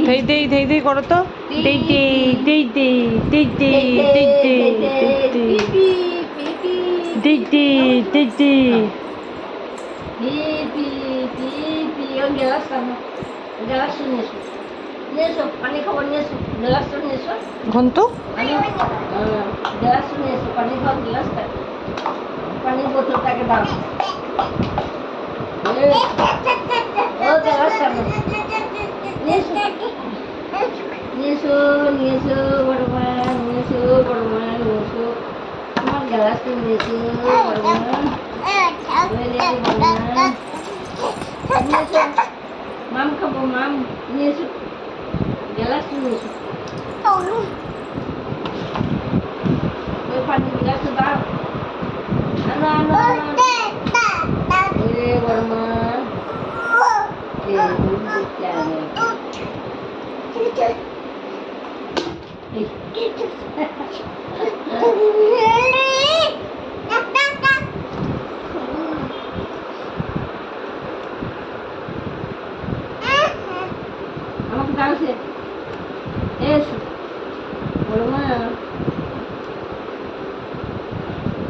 ধেই দেই ধেই দেই করো তো। দেই দেই দেই দেই দেই দেই দেই দেই দেই দেই দেই দেই দেই। পানি খাবার নিয়ে এসো, গ্লাসটা নিয়ে এসো। ঘন্টু গ্লাসটা নিয়ে এসো, পানি খাওয়ার গ্লাসটা, পানির বোতলটাকে দাও। ও গ্লাসটা নিয়ে এসো, নিয়ে এসো, নিয়ে এসো বড় মা, নিয়ে এসো বড় মা, নিয়ে এসো আমার গ্লাসটা, নিয়ে এসো বড় মা, নিয়ে এসো মাম খাবো, মাম নিয়ে এসো গ্লাসটা, নিয়ে এসো ওই পানির গ্লাসটা দাও। আনো আনো আনো, এ বড় মা, আমাকে দাও সে, এসো বড় মা।